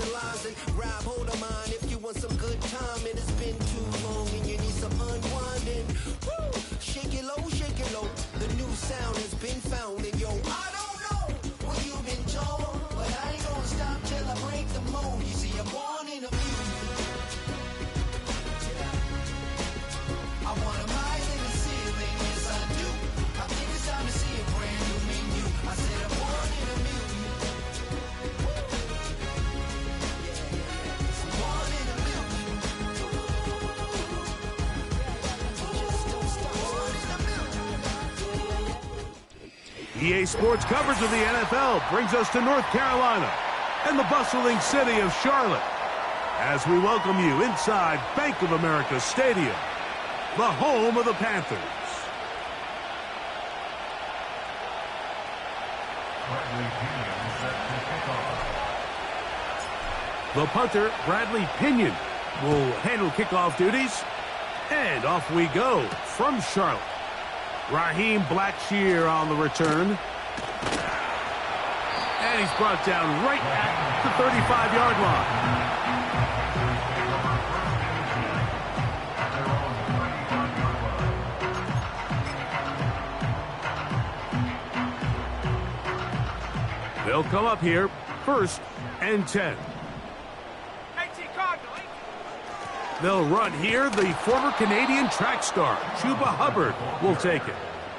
socializing. Grab hold of mine if you want some good time. And it's been too long and you need some unwinding. Woo! Shake it low, shake it low. The new sound has been found. And yo, I don't know what you've been told, but I ain't gonna stop till I break the mold. You see, I'm born in a music. I want 'em higher than the ceiling, yes I do. I think it's time to see a brand new menu. I said I'm born in a million. I'm born in a million. Born in a million. EA Sports coverage of the NFL brings us to North Carolina and the bustling city of Charlotte as we welcome you inside Bank of America Stadium, the home of the Panthers. The punter, Bradley Pinion, will handle kickoff duties. And off we go from Charlotte. Raheem Blackshear on the return. And he's brought down right at the 35-yard line. They'll come up here, 1st and 10. They'll run here. The former Canadian track star, Chuba Hubbard, will take it.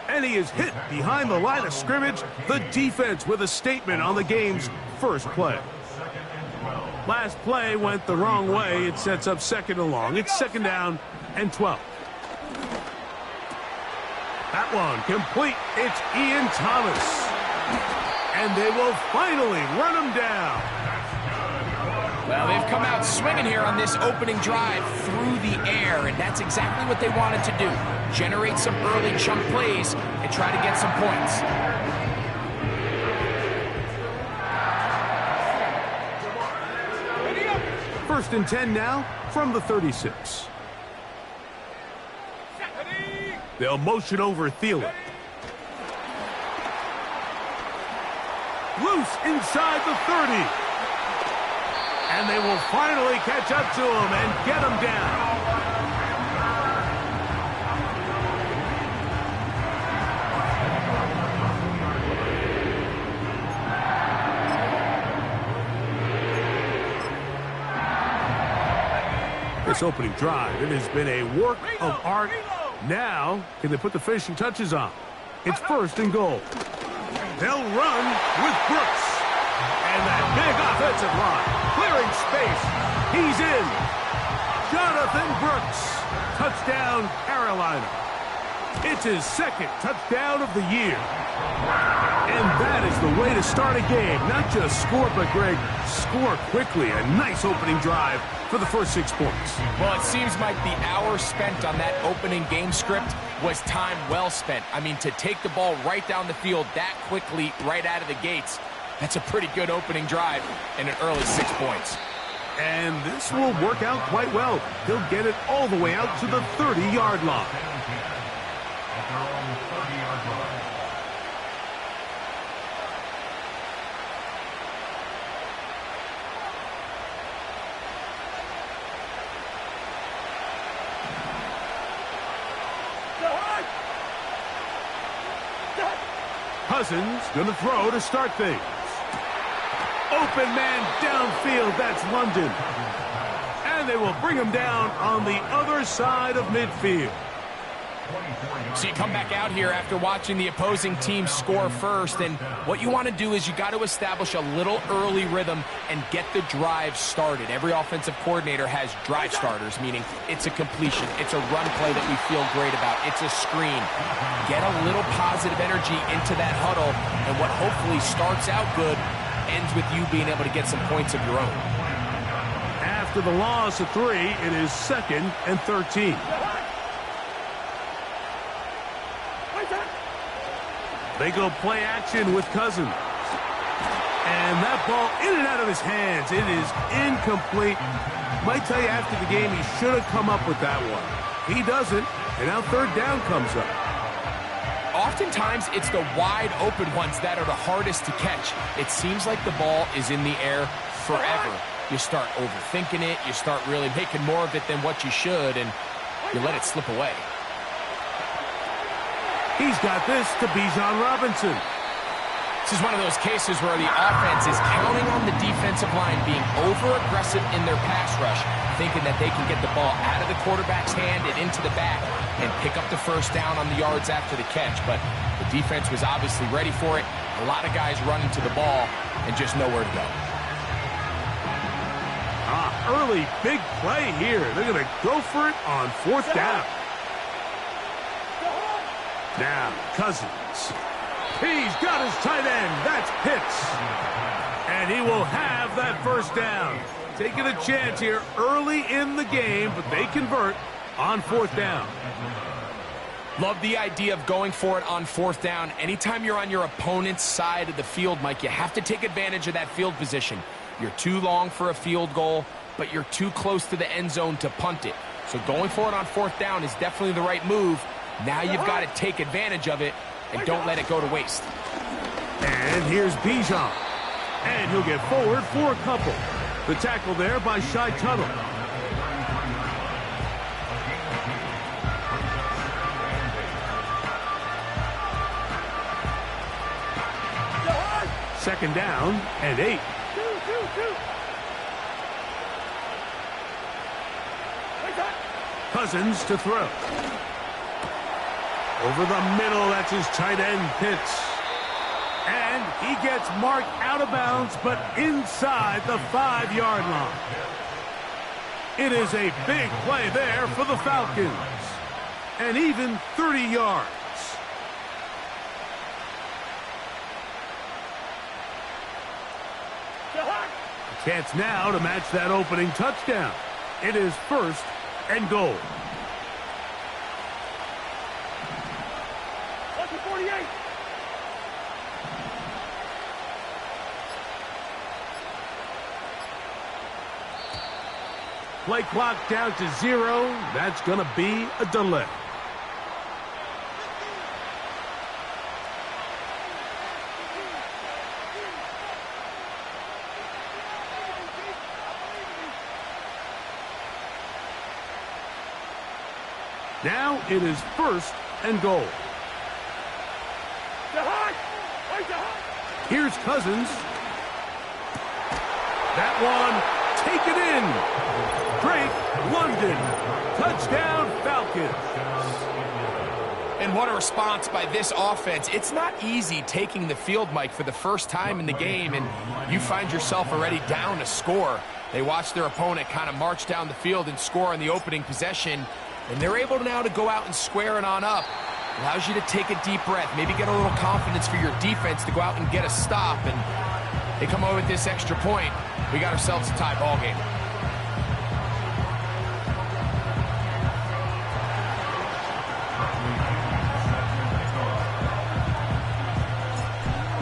And he is hit behind the line of scrimmage. The defense with a statement on the game's first play. Last play went the wrong way. It sets up 2nd and long. It's 2nd down and 12. That one complete. It's Ian Thomas. And they will finally run him down. Well, they've come out swinging here on this opening drive through the air, and that's exactly what they wanted to do. Generate some early chunk plays and try to get some points. First and 10 now from the 36. They'll motion over Thielen. Loose inside the 30. And they will finally catch up to him and get him down. This opening drive, it has been a work of art. Now, can they put the finishing touches on? It's 1st and goal. They'll run with Brooks. And that big offensive line, clearing space. He's in. Jonathan Brooks. Touchdown, Carolina. It's his 2nd touchdown of the year. And that is the way to start a game. Not just score, but, Greg, score quickly. A nice opening drive for the first 6 points. Well, it seems like the hour spent on that opening game script was time well spent. I mean, to take the ball right down the field that quickly, right out of the gates, that's a pretty good opening drive and an early 6 points. And this will work out quite well. He'll get it all the way out to the 30-yard line. Cousins gonna throw to start things. Open man downfield, that's London. And they will bring him down on the other side of midfield. So you come back out here after watching the opposing team score first, and what you want to do is you got to establish a little early rhythm and get the drive started. Every offensive coordinator has drive starters, meaning it's a completion, it's a run play that we feel great about, it's a screen. Get a little positive energy into that huddle, and what hopefully starts out good ends with you being able to get some points of your own. After the loss of 3, it is 2nd and 13. They go play action with Cousins. And that ball in and out of his hands. It is incomplete. Might tell you after the game he should have come up with that one. He doesn't, and now 3rd down comes up. Oftentimes, it's the wide open ones that are the hardest to catch. It seems like the ball is in the air forever. you start overthinking it, you start really making more of it than what you should, and you let it slip away. He's got this to Bijan Robinson. This is one of those cases where the offense is counting on the defensive line being over-aggressive in their pass rush, thinking that they can get the ball out of the quarterback's hand and into the back and pick up the first down on the yards after the catch. But the defense was obviously ready for it. A lot of guys running to the ball and just nowhere to go. Early big play here. They're going to go for it on 4th down. Now, Cousins. He's got his tight end. That's Pitts. And he will have that first down. Taking a chance here early in the game, but they convert on 4th down. Love the idea of going for it on 4th down. Anytime you're on your opponent's side of the field, Mike, you have to take advantage of that field position. You're too long for a field goal, but you're too close to the end zone to punt it. So going for it on 4th down is definitely the right move. Now you've got to take advantage of it and don't let it go to waste. And here's Bijan. And he'll get forward for a couple. The tackle there by Shai Tuttle. Second down and 8. Cousins to throw. Over the middle, that's his tight end, Pitts. And he gets marked out of bounds, but inside the 5-yard line. It is a big play there for the Falcons. And even 30 yards. A chance now to match that opening touchdown. It is 1st and goal. Play clock down to 0. That's going to be a delay. Now it is 1st and goal. Here's Cousins. That one, take it in. Drake London. Touchdown, Falcons. And what a response by this offense. It's not easy taking the field, Mike, for the first time in the game, and you find yourself already down a score. They watch their opponent kind of march down the field and score on the opening possession, and they're able now to go out and square it on up. Allows you to take a deep breath, maybe get a little confidence for your defense to go out and get a stop, and they come over with this extra point. We got ourselves a tie ball game.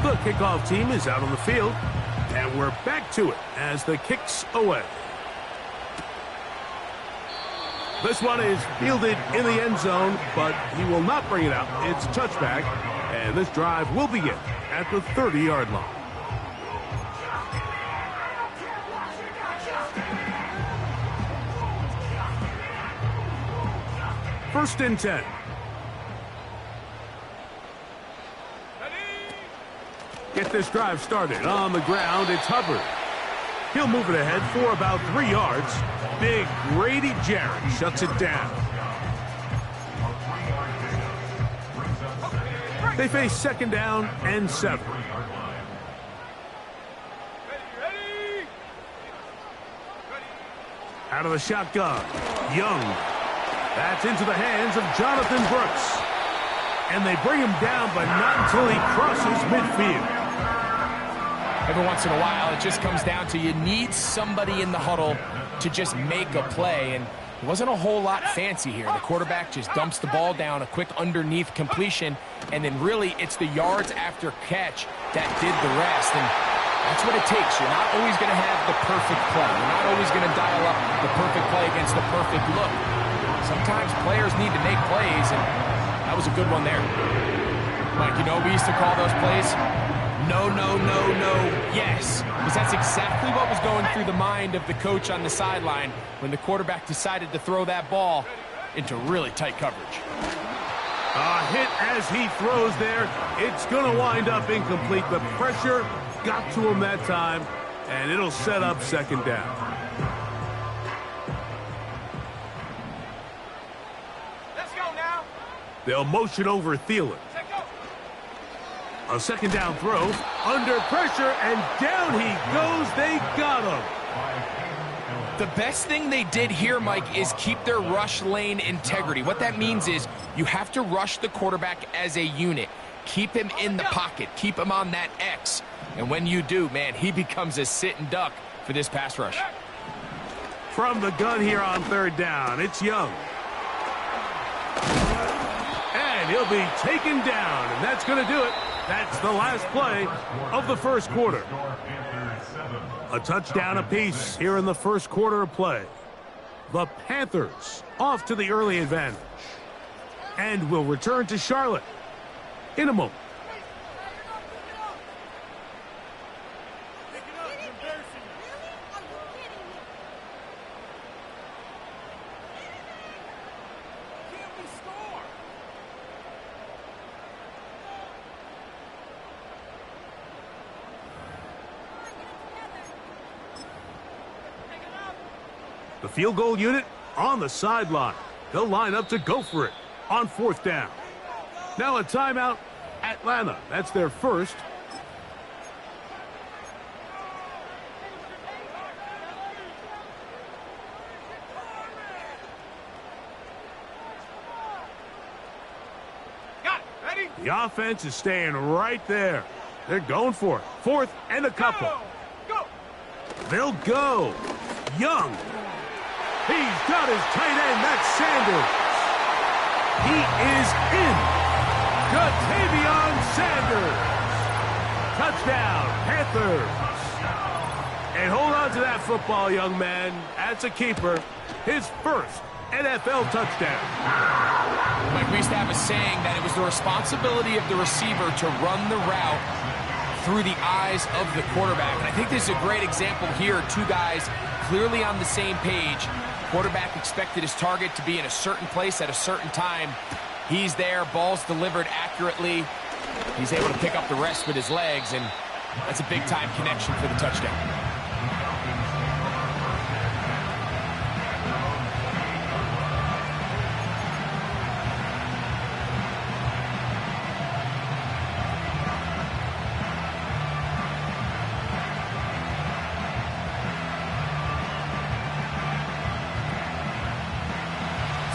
The kickoff team is out on the field, and we're back to it as the kick's away. This one is fielded in the end zone, but he will not bring it out. It's a touchback, and this drive will begin at the 30-yard line. First and 10. Get this drive started. On the ground, it's Hubbard. He'll move it ahead for about 3 yards. Big Grady Jarrett shuts it down. They face second down and 7. Out of the shotgun, Young. That's into the hands of Jonathan Brooks. And they bring him down, but not until he crosses midfield. Every once in a while, it just comes down to you need somebody in the huddle to just make a play, and it wasn't a whole lot fancy here. The quarterback just dumps the ball down, a quick underneath completion, and then really it's the yards after catch that did the rest, and that's what it takes. You're not always going to have the perfect play. You're not always going to dial up the perfect play against the perfect look. Sometimes players need to make plays, and that was a good one there. Mike, you know we used to call those plays no, no, no, no, yes. Because that's exactly what was going through the mind of the coach on the sideline when the quarterback decided to throw that ball into really tight coverage. A hit as he throws there. It's going to wind up incomplete. The pressure got to him that time, and it'll set up second down. Let's go now. They'll motion over Thielen. A second down throw, under pressure, and down he goes. They got him. The best thing they did here, Mike, is keep their rush lane integrity. What that means is you have to rush the quarterback as a unit. Keep him in the pocket. Keep him on that X. And when you do, man, he becomes a sit and duck for this pass rush. From the gun here on third down, it's Young. And he'll be taken down, and that's going to do it. That's the last play of the first quarter. A touchdown apiece here in the first quarter of play. The Panthers off to the early advantage. And will return to Charlotte in a moment. The field goal unit on the sideline. They'll line up to go for it on fourth down. Now a timeout, Atlanta. That's their first. Got it. Ready? The offense is staying right there. They're going for it. Fourth and a couple. Go. They'll go. Young. He's got his tight end. That's Sanders. He is in. Jatavion Sanders. Touchdown, Panthers. And hold on to that football, young man. That's a keeper. His first NFL touchdown. Mike, we used to have a saying that it was the responsibility of the receiver to run the route through the eyes of the quarterback. And I think this is a great example here. Two guys clearly on the same page. Quarterback expected his target to be in a certain place at a certain time. He's there, ball's delivered accurately. He's able to pick up the rest with his legs, and that's a big-time connection for the touchdown.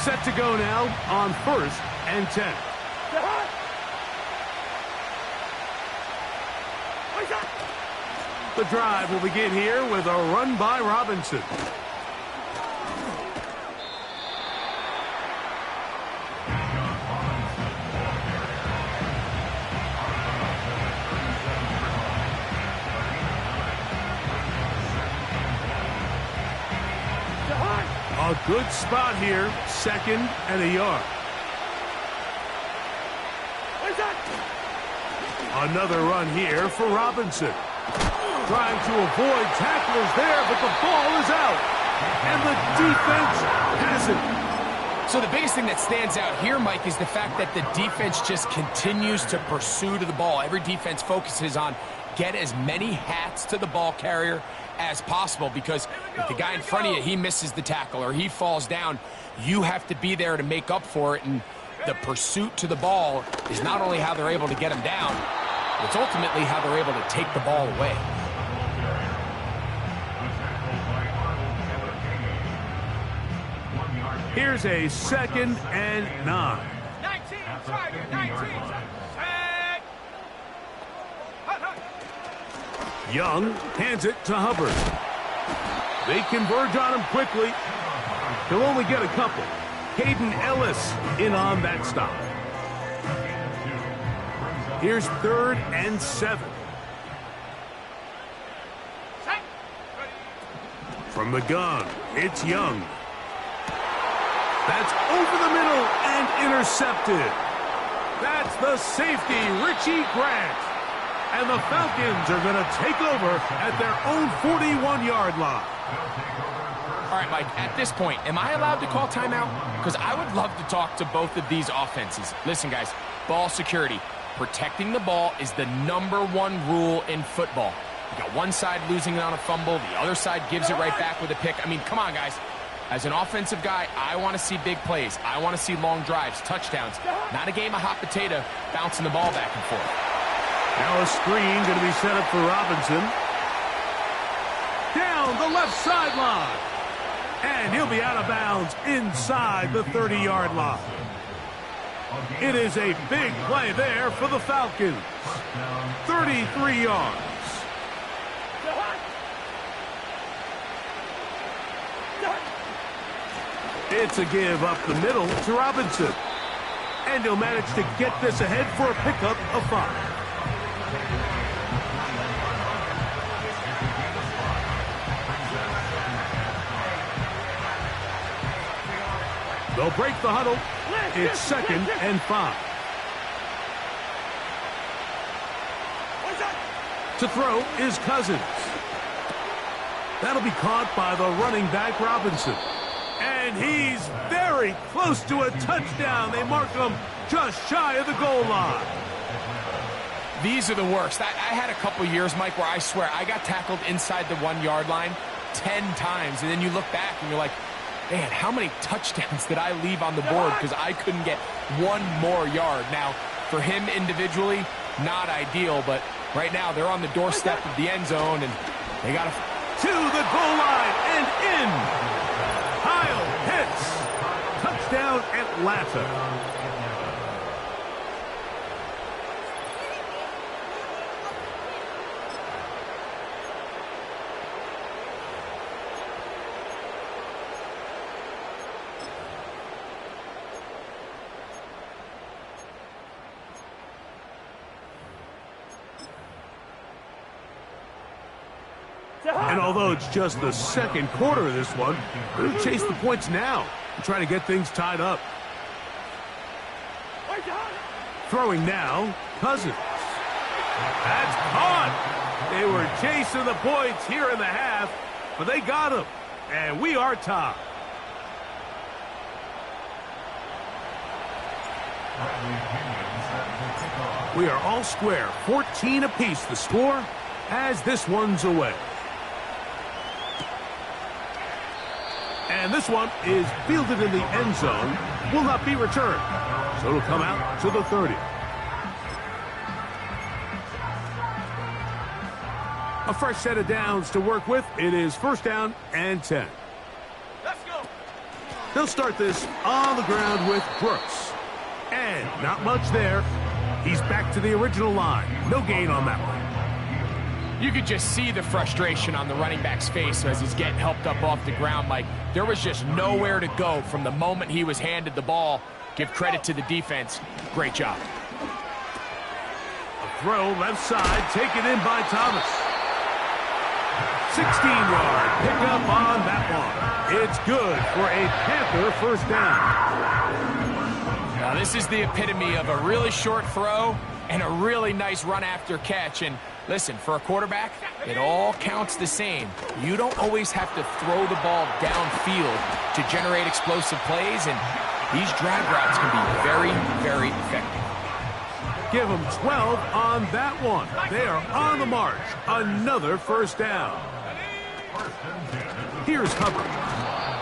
Set to go now on first and 10. The drive will begin here with a run by Robinson. A good spot here, second and a yard. Another run here for Robinson. Trying to avoid tacklers there, but the ball is out. And the defense has it. So the biggest thing that stands out here, Mike, is the fact that the defense just continues to pursue to the ball. Every defense focuses on get as many hats to the ball carrier as possible, because if the guy in front of you, he misses the tackle or he falls down, you have to be there to make up for it. And the pursuit to the ball is not only how they're able to get him down, it's ultimately how they're able to take the ball away. Here's a second and 9. 19, target, 19. Set. Young hands it to Hubbard. They converge on him quickly. He'll only get a couple. Caden Ellis in on that stop. Here's third and 7. From the gun, it's Young. That's over the middle and intercepted. That's the safety, Richie Grant. And the Falcons are going to take over at their own 41-yard line. All right, Mike, at this point, am I allowed to call timeout? Because I would love to talk to both of these offenses. Listen, guys, ball security. Protecting the ball is the #1 rule in football. You got one side losing it on a fumble, the other side gives it right back with a pick. I mean, come on, guys. As an offensive guy, I want to see big plays. I want to see long drives, touchdowns. Not a game of hot potato bouncing the ball back and forth. Now a screen going to be set up for Robinson. Down the left sideline. And he'll be out of bounds inside the 30-yard line. It is a big play there for the Falcons. 33 yards. It's a give up the middle to Robinson. And he'll manage to get this ahead for a pickup of 5. They'll break the huddle. It's 2nd and 5. To throw is Cousins. That'll be caught by the running back Robinson. And he's very close to a touchdown. They mark him just shy of the goal line. These are the worst. I had a couple years, Mike, where I swear I got tackled inside the 1-yard line 10 times. And then you look back and you're like, man, how many touchdowns did I leave on the board because I couldn't get one more yard? Now, for him individually, not ideal, but right now they're on the doorstep of the end zone, and they got to the goal line and in. Kyle Pitts. Touchdown, Atlanta. And although it's just the second quarter of this one, they're going to chase the points now and try to get things tied up. Throwing now, Cousins. That's caught. They were chasing the points here in the half, but they got him. And we are tied. We are all square, 14 apiece the score as this one's away. And this one is fielded in the end zone, will not be returned. So it'll come out to the 30. A fresh set of downs to work with. It is 1st down and 10. Let's go. They'll start this on the ground with Brooks. And not much there. He's back to the original line. No gain on that one. You could just see the frustration on the running back's face as he's getting helped up off the ground. Like, there was just nowhere to go from the moment he was handed the ball. Give credit to the defense. Great job. A throw left side, taken in by Thomas. 16-yard pickup on that one. It's good for a Panther 1st down. Now, this is the epitome of a really short throw and a really nice run after catch. And listen, for a quarterback, it all counts the same. You don't always have to throw the ball downfield to generate explosive plays, and these drag routes can be very, very effective. Give them 12 on that one. They are on the march. Another 1st down. Here's Hubbard.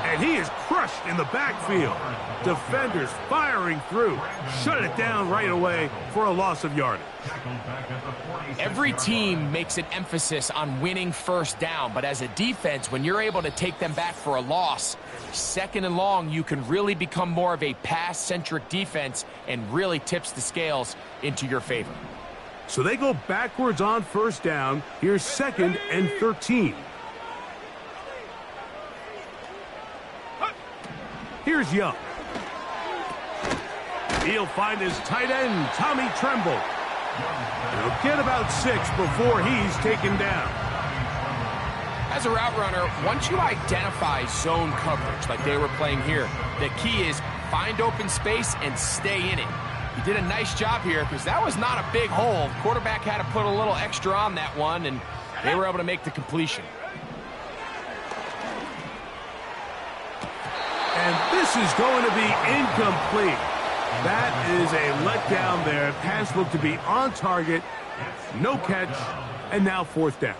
And he is crushed in the backfield. Defenders firing through. Shut it down right away for a loss of yardage. Every team makes an emphasis on winning 1st down, but as a defense, when you're able to take them back for a loss, 2nd and long, you can really become more of a pass-centric defense and really tips the scales into your favor. So they go backwards on 1st down. Here's 2nd and 13. Here's Young. He'll find his tight end, Tommy Tremble. He'll get about 6 before he's taken down. As a route runner, once you identify zone coverage like they were playing here, the key is find open space and stay in it. He did a nice job here because that was not a big hole. Quarterback had to put a little extra on that one, and they were able to make the completion. And this is going to be incomplete. That is a letdown there. Pass looked to be on target. No catch. And now fourth down.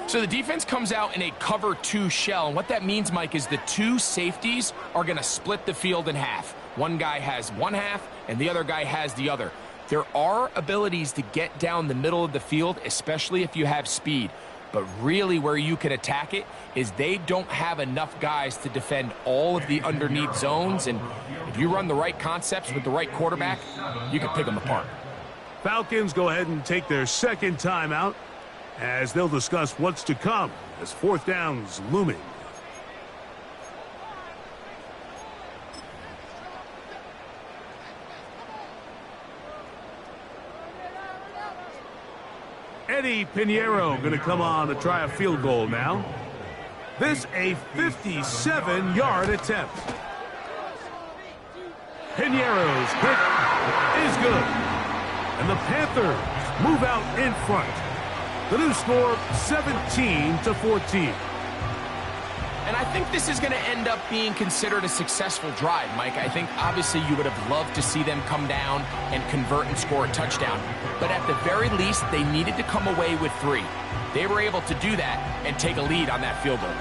So the defense comes out in a cover 2 shell. And what that means, Mike, is the 2 safeties are going to split the field in half. One guy has one half, and the other guy has the other. There are abilities to get down the middle of the field, especially if you have speed. But really where you can attack it is they don't have enough guys to defend all of the underneath zones. And if you run the right concepts with the right quarterback, you can pick them apart. Falcons go ahead and take their second timeout as they'll discuss what's to come as fourth down's looming. Eddie Pinheiro going to come on to try a field goal now. This a 57-yard attempt. Pinheiro's kick is good. And the Panthers move out in front. The new score, 17-14. And I think this is going to end up being considered a successful drive, Mike. I think obviously you would have loved to see them come down and convert and score a touchdown. But at the very least, they needed to come away with 3. They were able to do that and take a lead on that field goal.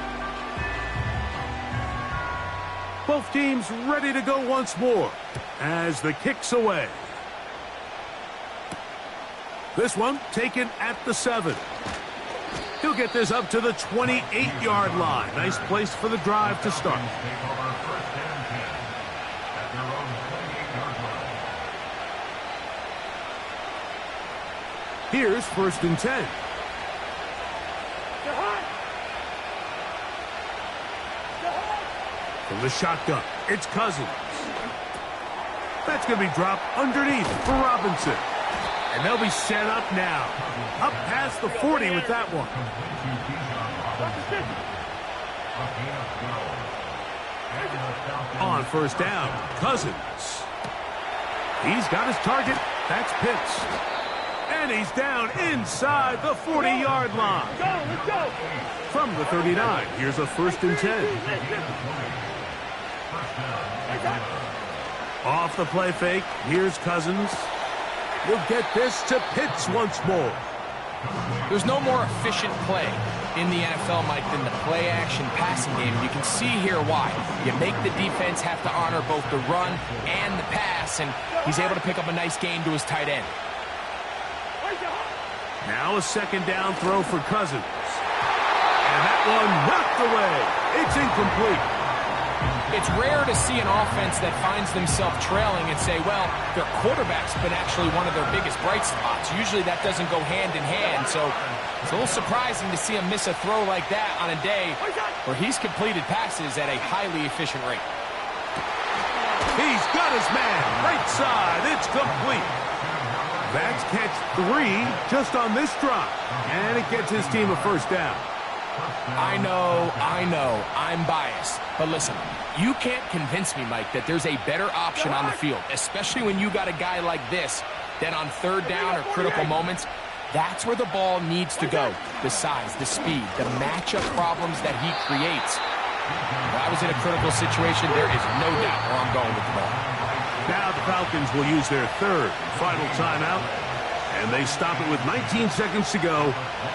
Both teams ready to go once more as the kick's away. This one taken at the 7. He'll get this up to the 28-yard line. Nice place for the drive to start. Here's 1st and 10. From the shotgun, it's Cousins. That's going to be dropped underneath for Robinson. And they'll be set up now. Up past the 40 with that one. On 1st down, Cousins. He's got his target. That's Pitts. And he's down inside the 40-yard line. Let's go. From the 39, here's a 1st and 10. Off the play fake, here's Cousins. He'll get this to Pitts once more. There's no more efficient play in the NFL, Mike, than the play-action passing game. You can see here why. You make the defense have to honor both the run and the pass, and he's able to pick up a nice gain to his tight end. Now a 2nd down throw for Cousins. And that one knocked away. It's incomplete. It's rare to see an offense that finds themselves trailing and say, well, their quarterback's been actually one of their biggest bright spots. Usually that doesn't go hand in hand, so it's a little surprising to see him miss a throw like that on a day where he's completed passes at a highly efficient rate. He's got his man. Right side. It's complete. That's catch 3 just on this drive. And it gets his team a 1st down. I know, I'm biased. But listen, you can't convince me, Mike, that there's a better option on the field, especially when you got a guy like this, that on 3rd down or critical moments, that's where the ball needs to go. The size, the speed, the matchup problems that he creates. If I was in a critical situation, there is no doubt where I'm going with the ball. Now the Falcons will use their 3rd and final timeout, and they stop it with 19 seconds to go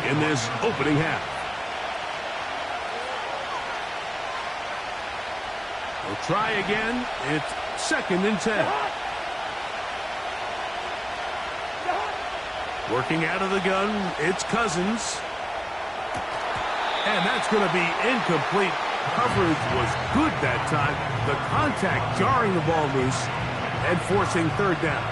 in this opening half. We'll try again. It's 2nd and 10. Working out of the gun, it's Cousins. And that's going to be incomplete. Coverage was good that time. The contact jarring the ball loose and forcing 3rd down.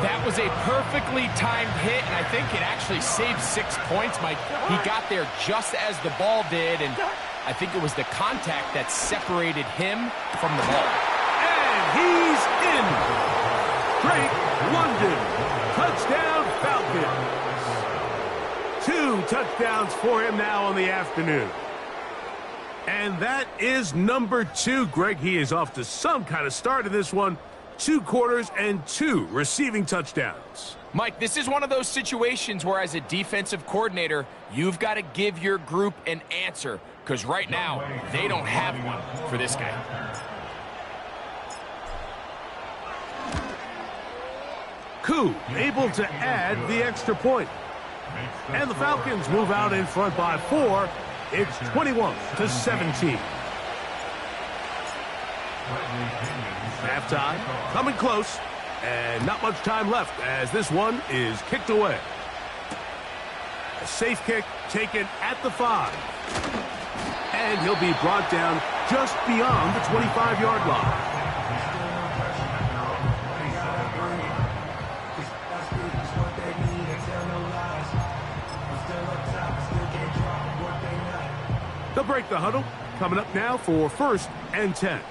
That was a perfectly timed hit, and I think it actually saved 6 points, Mike. He got there just as the ball did, and I think it was the contact that separated him from the ball. And he's in. Drake London. Touchdown Falcons. 2 touchdowns for him now on the afternoon. And that is number 2, Greg. He is off to some kind of start in this one. 2 quarters and 2 receiving touchdowns. Mike, this is one of those situations where as a defensive coordinator, you've got to give your group an answer, because right now, they don't have one for this guy. Koo able to add the extra point. And the Falcons move out in front by 4. It's 21-17. Halftime, coming close, and not much time left as this one is kicked away. A safe kick taken at the 5. And he'll be brought down just beyond the 25-yard line. They'll break the huddle. Coming up now for 1st and 10.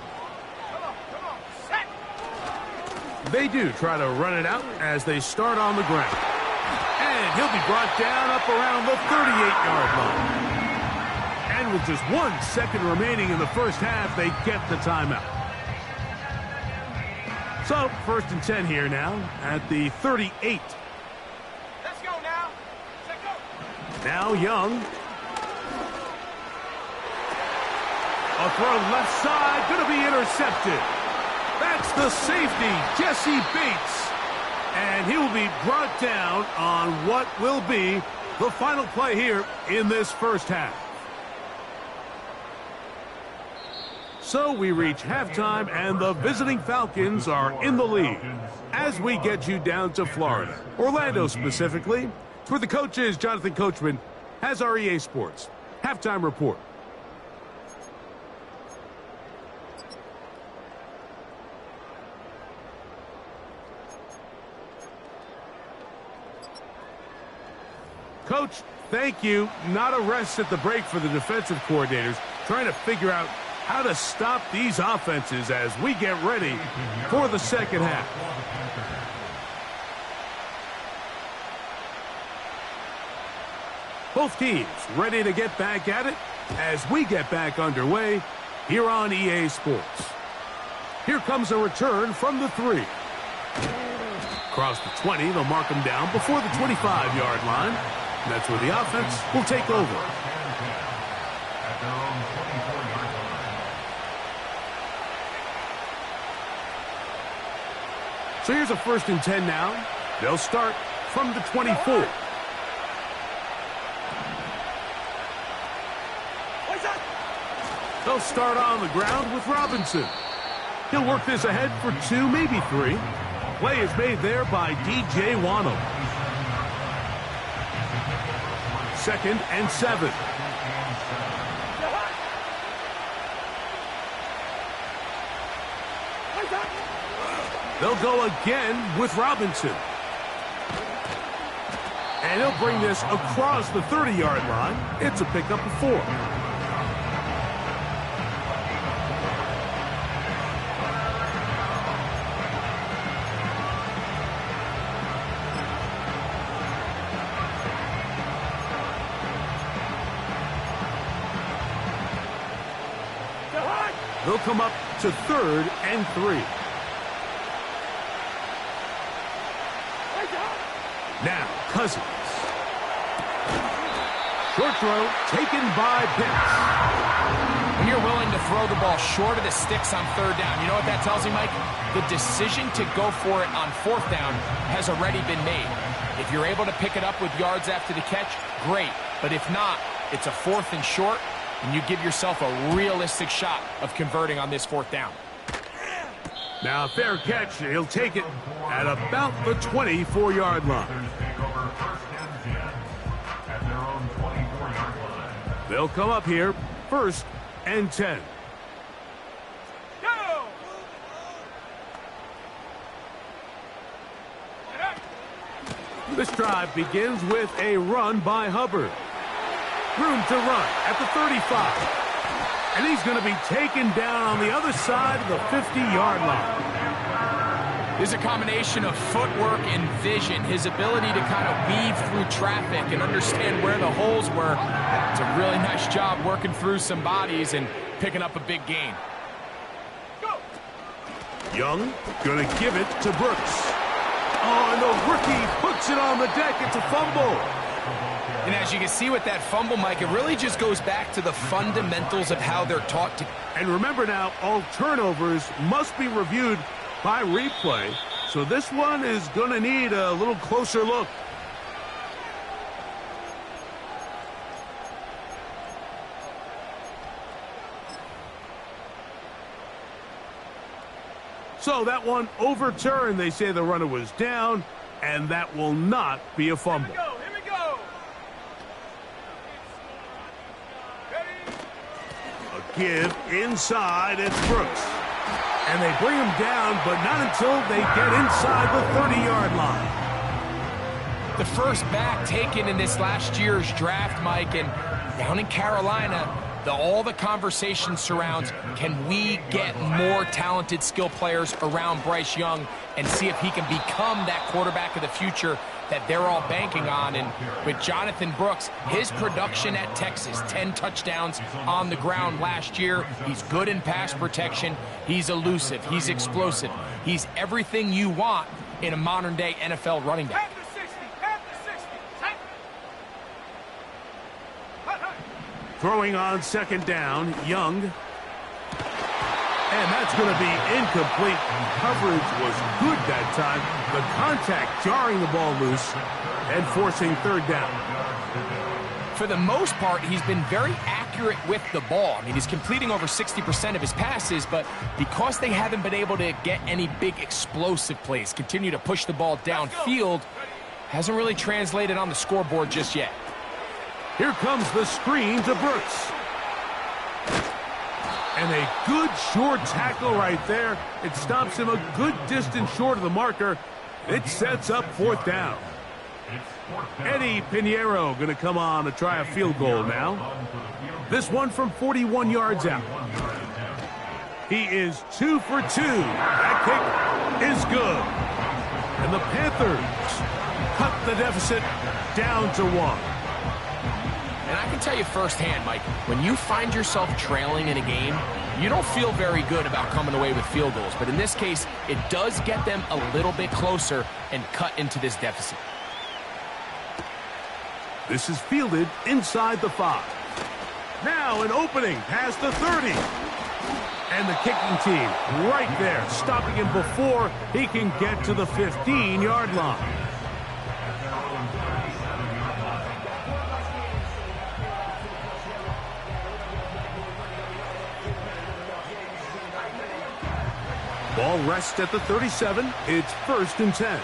They do try to run it out as they start on the ground. And he'll be brought down up around the 38-yard line. And with just 1 second remaining in the first half, they get the timeout. So, 1st and 10 here now at the 38. Let's go now. Let's go. Now Young. A throw left side, going to be intercepted. That's the safety, Jesse Bates. And he will be brought down on what will be the final play here in this first half. So we reach halftime, and the visiting Falcons are in the lead. As we get you down to Florida, Orlando specifically, it's where the coach is. Jonathan Coachman has our EA Sports halftime report. Coach, thank you. Not a rest at the break for the defensive coordinators, trying to figure out how to stop these offenses as we get ready for the second half. Both teams ready to get back at it as we get back underway here on EA Sports. Here comes a return from the 3. Across the 20, they'll mark them down before the 25-yard line. That's where the offense will take over. So here's a 1st and 10 now. They'll start from the 24. They'll start on the ground with Robinson. He'll work this ahead for 2, maybe 3. Play is made there by DJ Wannum. 2nd and 7. They'll go again with Robinson. And he'll bring this across the 30-yard line. It's a pickup of 4. They'll come up to 3rd and 3. Now, Cousins. Short throw taken by Pitts. When you're willing to throw the ball short of the sticks on 3rd down, you know what that tells you, Mike? The decision to go for it on 4th down has already been made. If you're able to pick it up with yards after the catch, great. But if not, it's a 4th and short, and you give yourself a realistic shot of converting on this 4th down. Now, fair catch. He'll take it at about the 24-yard line. They'll come up here, 1st and 10. Go! This drive begins with a run by Hubbard. Room to run at the 35. And he's going to be taken down on the other side of the 50-yard line. There's a combination of footwork and vision, his ability to kind of weave through traffic and understand where the holes were. It's a really nice job working through some bodies and picking up a big gain. Go! Young gonna give it to Brooks. Oh, and the rookie puts it on the deck. It's a fumble. And as you can see with that fumble, Mike, it really just goes back to the fundamentals of how they're taught to. And remember now, all turnovers must be reviewed by replay. So this one is going to need a little closer look. So that one overturned. They say the runner was down, and that will not be a fumble. Here we go. A give inside. It's Brooks. And they bring him down, but not until they get inside the 30-yard line. The first back taken in this last year's draft, Mike, and down in Carolina, all the conversation surrounds, can we get more talented skill players around Bryce Young and see if he can become that quarterback of the future that they're all banking on. And with Jonathan Brooks, his production at Texas, 10 touchdowns on the ground last year. He's good in pass protection. He's elusive. He's explosive. He's everything you want in a modern-day NFL running back. Throwing on second down, Young. And that's going to be incomplete. Coverage was good that time. The contact jarring the ball loose and forcing third down. For the most part, he's been very accurate with the ball. I mean, he's completing over 60% of his passes, but because they haven't been able to get any big explosive plays, continue to push the ball downfield, hasn't really translated on the scoreboard just yet. Here comes the screen to Brooks. And a good short tackle right there. It stops him a good distance short of the marker. It sets up fourth down. Eddie Pinheiro going to come on to try a field goal now. This one from 41 yards out. He is 2 for 2. That kick is good. And the Panthers cut the deficit down to 1. And I can tell you firsthand, Mike, when you find yourself trailing in a game, you don't feel very good about coming away with field goals. But in this case, it does get them a little bit closer and cut into this deficit. This is fielded inside the 5. Now an opening past the 30. And the kicking team right there, stopping him before he can get to the 15-yard line. Ball rests at the 37. It's 1st and 10.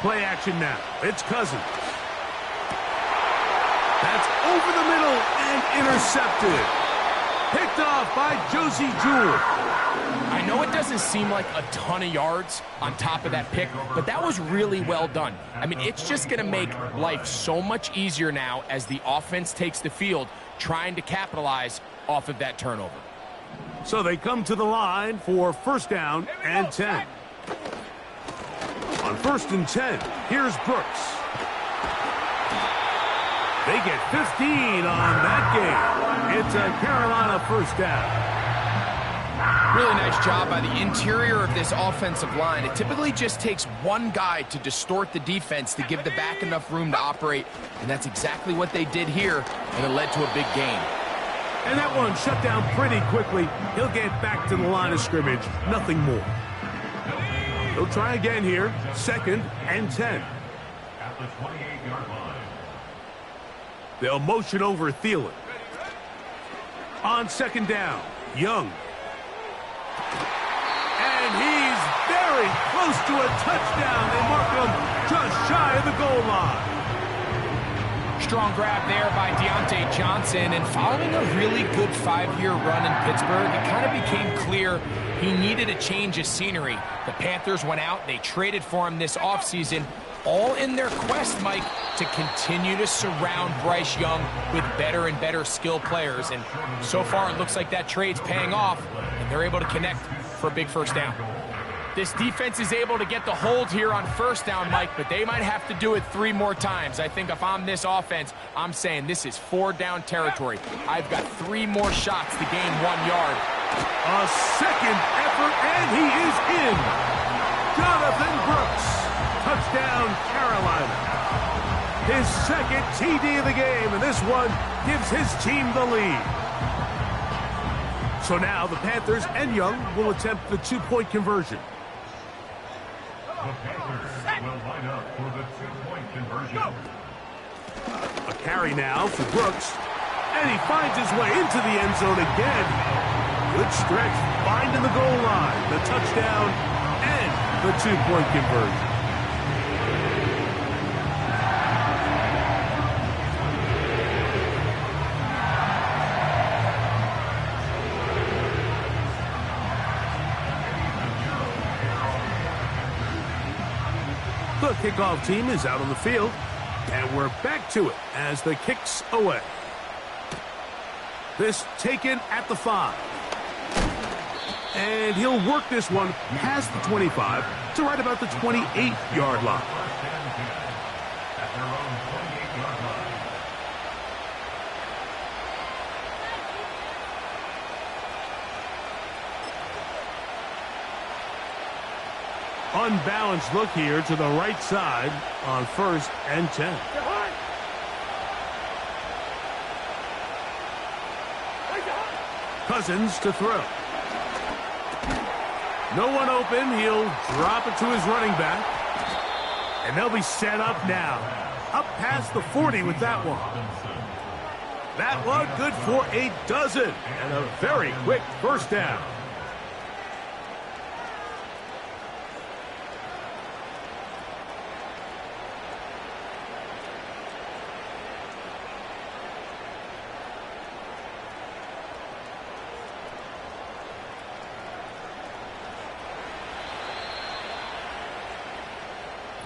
Play action now. It's Cousins. That's over the middle and intercepted. Picked off by Josie Jewell. I know it doesn't seem like a ton of yards on top of that pick, but that was really well done. I mean, it's just going to make life so much easier now as the offense takes the field, trying to capitalize off of that turnover. So they come to the line for 1st down and 10. On 1st and 10, here's Brooks. They get 15 on that game. It's a Carolina 1st down. Really nice job by the interior of this offensive line. It typically just takes one guy to distort the defense to give the back enough room to operate, and that's exactly what they did here, and it led to a big gain. And that one shut down pretty quickly. He'll get back to the line of scrimmage. Nothing more. He'll try again here. 2nd and 10. At the 28-yard line. They'll motion over Thielen. On 2nd down, Young. And he's very close to a touchdown. They mark him just shy of the goal line. Strong grab there by Deontay Johnson, and following a really good 5-year run in Pittsburgh, it kind of became clear he needed a change of scenery. The Panthers went out, they traded for him this offseason, all in their quest, Mike, to continue to surround Bryce Young with better and better skill players. And so far, it looks like that trade's paying off, and they're able to connect for a big 1st down. This defense is able to get the hold here on first down, Mike, but they might have to do it 3 more times. I think if I'm this offense, I'm saying this is 4-down territory. I've got 3 more shots to gain 1 yard. A second effort, and he is in. Jonathan Brooks, touchdown Carolina. His second TD of the game, and this one gives his team the lead. So now the Panthers and Young will attempt the 2-point conversion. The Panthers will line up for the 2-point conversion. A carry now for Brooks, and he finds his way into the end zone again. Good stretch, finding the goal line, the touchdown, and the 2-point conversion. The kickoff team is out on the field, and we're back to it as the kick's away. This taken at the 5. And he'll work this one past the 25 to right about the 28-yard line. At their own 28-yard line. Unbalanced look here to the right side on 1st and 10. Cousins to throw. No one open. He'll drop it to his running back. And they'll be set up now. Up past the 40 with that one. That one good for a dozen. And a very quick first down.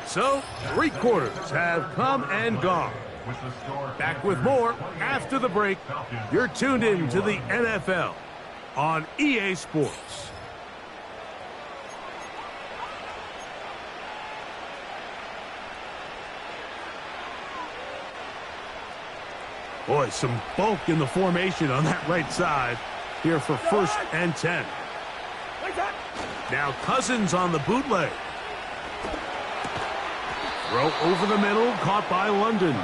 So, 3 quarters have come and gone. Back with more after the break. You're tuned in to the NFL on EA Sports. Boy, some bulk in the formation on that right side here for 1st and 10. Now Cousins on the bootleg. Throw over the middle, caught by London.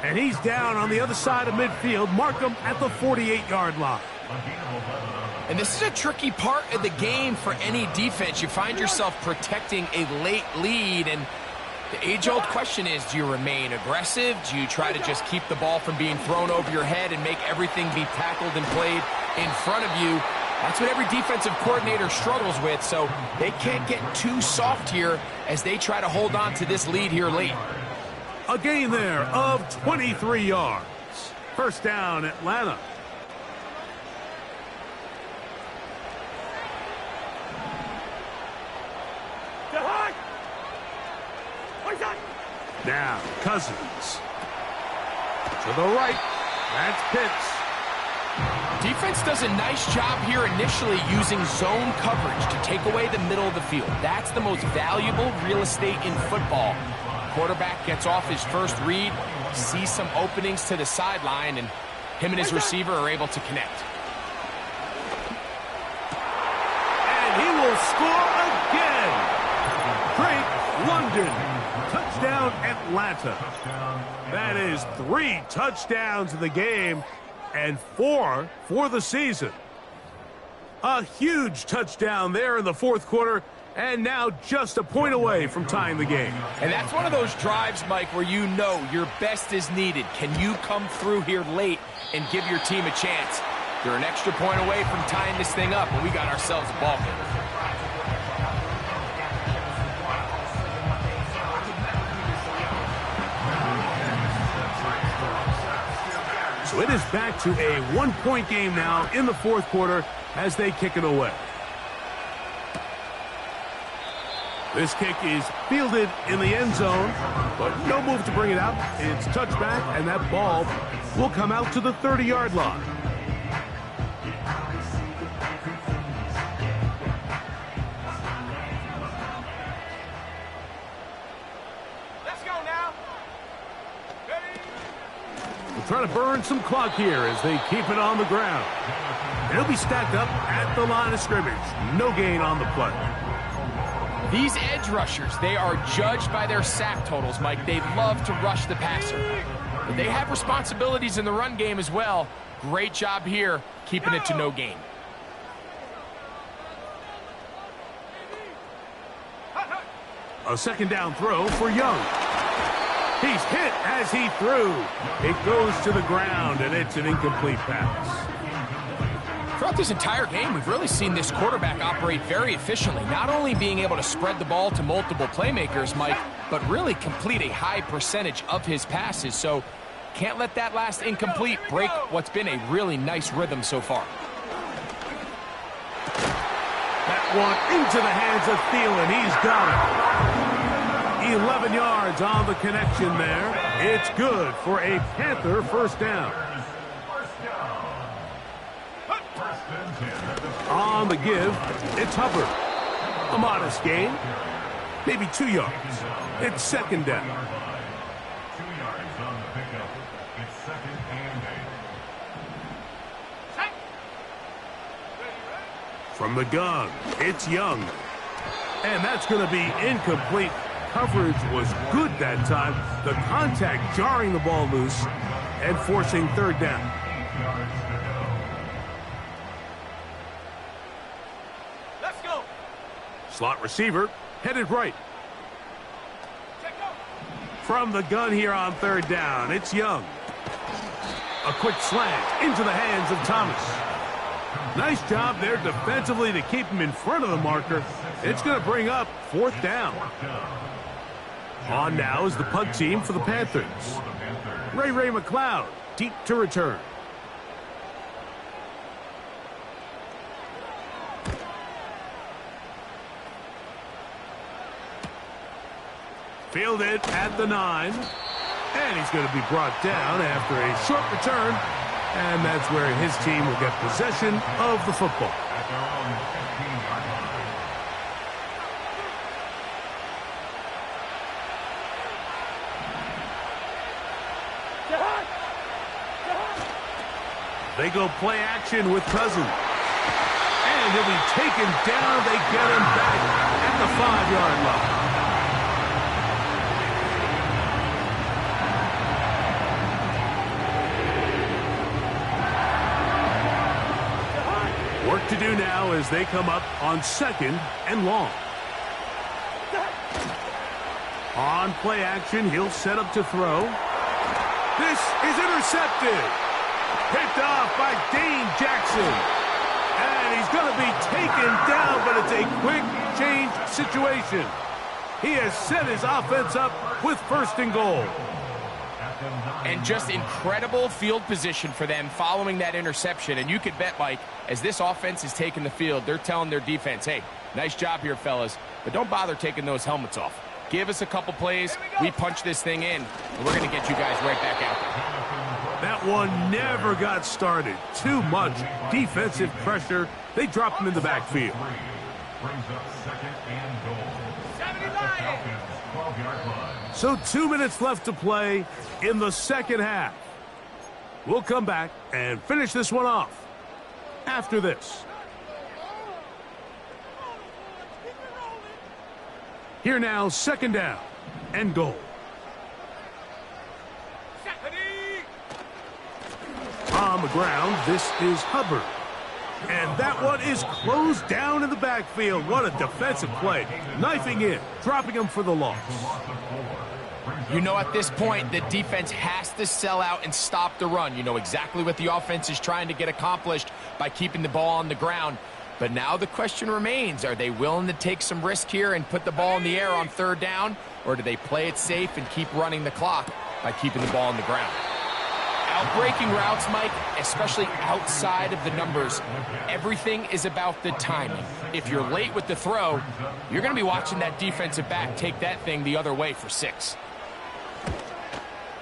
And he's down on the other side of midfield. Mark him at the 48-yard line. And this is a tricky part of the game for any defense. You find yourself protecting a late lead, and the age-old question is, do you remain aggressive? Do you try to just keep the ball from being thrown over your head and make everything be tackled and played in front of you? That's what every defensive coordinator struggles with, so they can't get too soft here as they try to hold on to this lead here late. A gain there of 23 yards. First down, Atlanta. Now, Cousins. To the right. That's Pitts. Defense does a nice job here initially using zone coverage to take away the middle of the field. That's the most valuable real estate in football. Quarterback gets off his first read, sees some openings to the sideline, and him and his receiver are able to connect. And he will score again. Drake London. Touchdown, Atlanta. That is 3 touchdowns in the game and 4 for the season. A huge touchdown there in the 4th quarter, and now just a point away from tying the game. And that's one of those drives, Mike, where you know your best is needed. Can you come through here late and give your team a chance? You're an extra point away from tying this thing up, and we got ourselves a ball game. So it is back to a 1-point game now in the 4th quarter as they kick it away. This kick is fielded in the end zone, but no move to bring it out. It's touchback, and that ball will come out to the 30-yard line. Trying to burn some clock here as they keep it on the ground. They'll be stacked up at the line of scrimmage. No gain on the play. These edge rushers, they are judged by their sack totals, Mike. They love to rush the passer. But they have responsibilities in the run game as well. Great job here, keeping it to no gain. A second down throw for Young. He's hit as he threw. It goes to the ground, and it's an incomplete pass. Throughout this entire game, we've really seen this quarterback operate very efficiently, not only being able to spread the ball to multiple playmakers, Mike, but really complete a high percentage of his passes. So can't let that last incomplete break what's been a really nice rhythm so far. That one into the hands of Thielen. He's got it. 11 yards on the connection there. It's good for a Panther first down. On the give, it's Hubbard. A modest gain, maybe 2 yards. It's second down. 2 yards on the pickup. It's second and 8. From the gun, it's Young. And that's going to be incomplete. Coverage was good that time. The contact jarring the ball loose and forcing third down. 8 yards to go. Let's go. Slot receiver headed right. From the gun here on third down, it's Young. A quick slant into the hands of Thomas. Nice job there defensively to keep him in front of the marker. It's going to bring up fourth down. On now is the punt team for the Panthers. Ray McLeod, deep to return. Fielded at the 9. And he's going to be brought down after a short return. And that's where his team will get possession of the football. At their own 15-yard line. They go play action with Cousins. And he'll be taken down. They get him back at the 5-yard line. Work to do now as they come up on second and long. On play action, he'll set up to throw. This is intercepted. Picked off by Dane Jackson. And he's going to be taken down, but it's a quick change situation. He has set his offense up with first and goal. And just incredible field position for them following that interception. And you could bet, Mike, as this offense is taking the field, they're telling their defense, hey, nice job here, fellas, but don't bother taking those helmets off. Give us a couple plays, we punch this thing in, and we're going to get you guys right back out there. That one never got started. Too much defensive pressure. They dropped him in the backfield. Brings up second and goal. At the Falcons' 12-yard line. So 2 minutes left to play in the second half. We'll come back and finish this one off after this. Here now, second down and goal. On the ground, this is Hubbard. And that one is closed down in the backfield. What a defensive play. Knifing in, dropping him for the loss. You know, at this point, the defense has to sell out and stop the run. You know exactly what the offense is trying to get accomplished by keeping the ball on the ground. But now the question remains, are they willing to take some risk here and put the ball in the air on third down? Or do they play it safe and keep running the clock by keeping the ball on the ground? Out-breaking routes, Mike, especially outside of the numbers, everything is about the timing. If you're late with the throw, you're going to be watching that defensive back take that thing the other way for 6.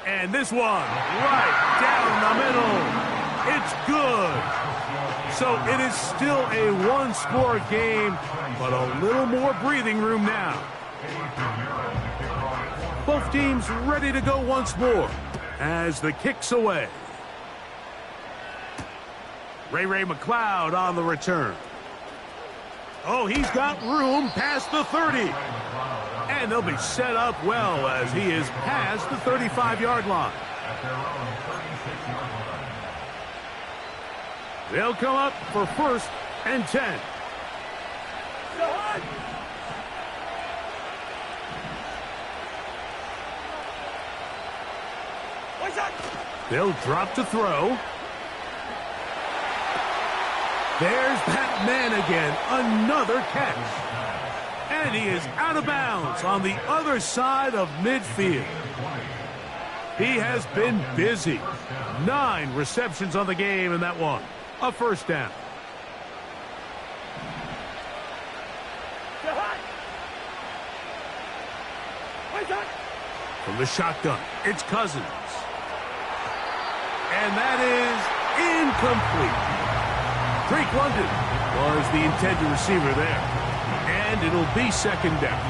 And this one, right down the middle. It's good. So it is still a one-score game, but a little more breathing room now. Both teams ready to go once more. as the kick's away. Ray McLeod on the return. Oh, he's got room past the 30. And they'll be set up well as he is past the 35-yard line. They'll come up for 1st and 10. They'll drop to throw. There's that man again. Another catch. And he is out of bounds on the other side of midfield. He has been busy. 9 receptions on the game in that one. A first down. From the shotgun, it's Cousins. And that is incomplete. Drake London was the intended receiver there. And it'll be 2nd down.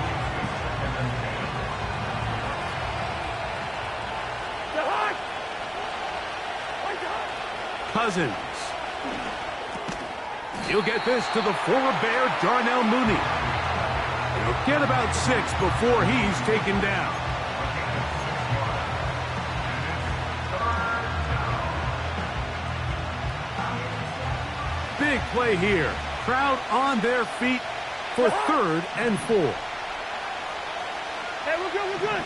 Cousins. He'll get this to the former Bear, Darnell Mooney. He'll get about 6 before he's taken down. Big play here. Crowd on their feet for 3rd and 4. Hey, we're good.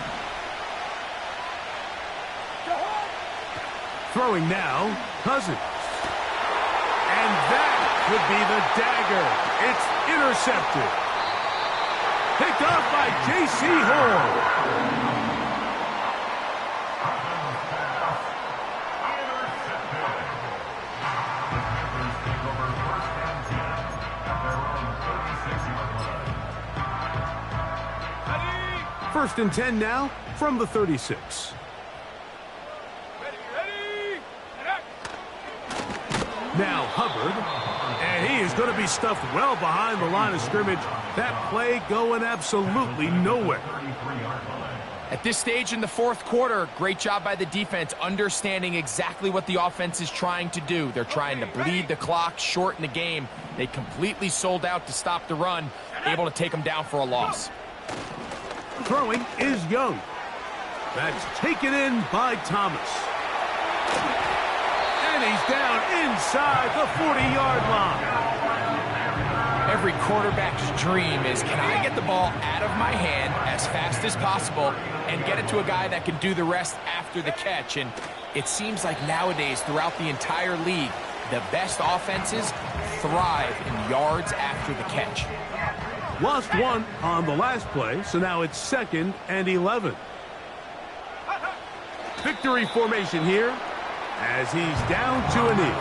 Throwing now, Cousins. And that could be the dagger. It's intercepted. Picked off by J.C. Horn. First and 10 now from the 36. Ready. Now Hubbard, and he is going to be stuffed well behind the line of scrimmage. That play going absolutely nowhere. At this stage in the 4th quarter, great job by the defense understanding exactly what the offense is trying to do. They're trying to bleed the clock, shorten the game. They completely sold out to stop the run, able to take them down for a loss. Throwing is Young. That's taken in by Thomas. And he's down inside the 40-yard line. Every quarterback's dream is, can I get the ball out of my hand as fast as possible and get it to a guy that can do the rest after the catch? And it seems like nowadays, throughout the entire league, the best offenses thrive in yards after the catch. Lost 1 on the last play, so now it's 2nd and 11. Victory formation here as he's down to a knee.